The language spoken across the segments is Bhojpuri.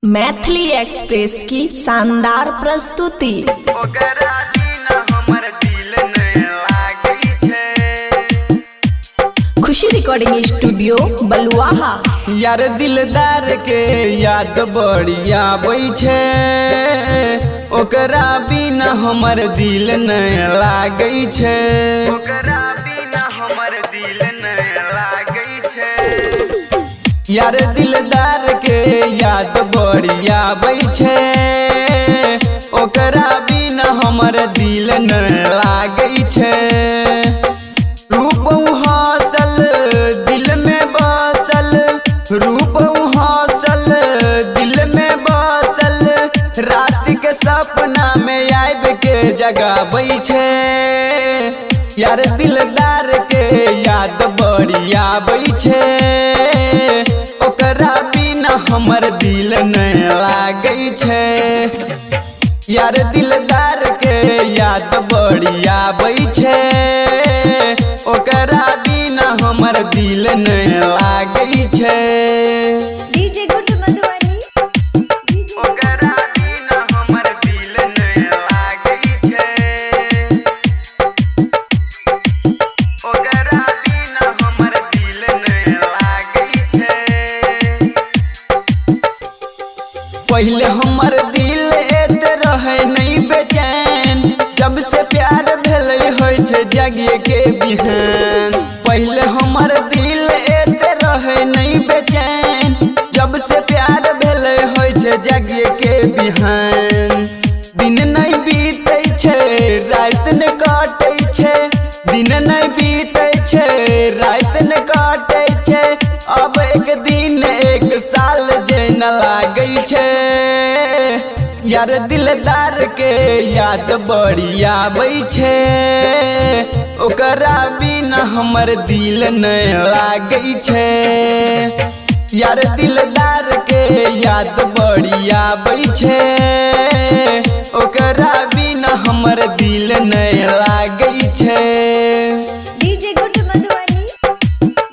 मैथिली एक्सप्रेस की शानदार प्रस्तुति। खुशी रिकॉर्डिंग स्टूडियो बलुआहा। यार दिलदार के याद बड़ी आबै छे, ओकरा बिना हमर दिल नहीं लागै छे, ओकरा बिना हमर दिल नहीं लागै छे। यार दिलदार के याद बड़ी आबै छे, ओकरा बिना हमर दिल नहीं लागै छे। रूप हौसल दिल में बसल, रूप हौसल दिल में बसल, रात के सपना में आइब के जगाबै छे। यार दिलदार के याद बड़ी आबै छे, ओकरा बिना हमर दिल नहीं लागै छे। यार दिलदार के याद बड़ी आबै छे, ओकरा बिना हमर दिल नहीं लागै छे। डीजे गुड मधुबनी, ओकरा बिना हमर दिल नहीं लागै छे, ओकरा बिना हमर दिल नहीं लागै छे। पहले हमर दिल एते रहे नहीं बेचैन, जब से प्यार भेलै होइ छै जगिए के बिहान। पहले हमर दिल एते रहे नहीं बेचैन, जब से प्यार भेलै होइ छै जगिए के बिहान। दिन नहीं बीतै छै रात न कटै छै, दिन नहीं बीतै छै रात न कटै छै। अब एक दिन एक साल जे न लागै छै। यार दिलदार के याद बड़ी आबै छे, ओकरा बिना हमर दिल नहीं लागै छे। यार दिलदार के याद बड़ी आबै छे, ओकरा बिना हमर दिल नहीं लागै छे। DJ good Madhubani,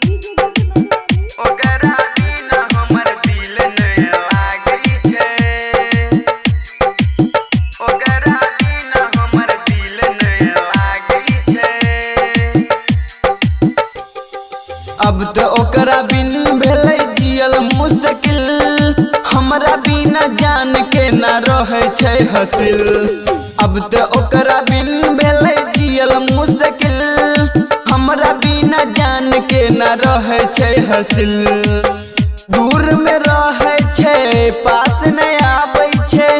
DJ good Madhubani, ओकरा बिना हमर दिल नहीं लागै छे, ओकरा बिना हमर दिल नहीं लागै छे। अब तो ओकरा बिन भेलै जियल मुश्किल, हमरा बिना जान के ना रहै छै हसिल। अब तो ओकरा बिन भेलै जियल मुश्किल, हमरा बिना जान के ना रहै छै हसिल। दूर में रहै छै पास नहीं आबै छै,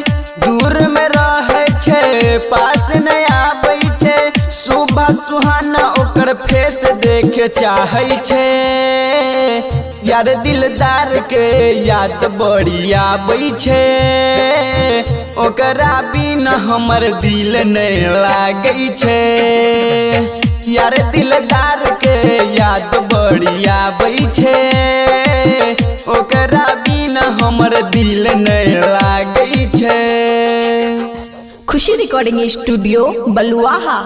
दूर में रहै छै पास नहीं आबै छै। सुबह सुहाना ओकर फेस देखे चाहै छै। यार दिलदार के याद बड़ी आबै छै, ओकरा बिना हमर दिल नहीं लागै छै। यार दिलदार के याद बड़ी आबै छै, ओकरा बिना हमर दिल नहीं लागै छै। खुशी रिकॉर्डिंग स्टूडियो बलुआहा।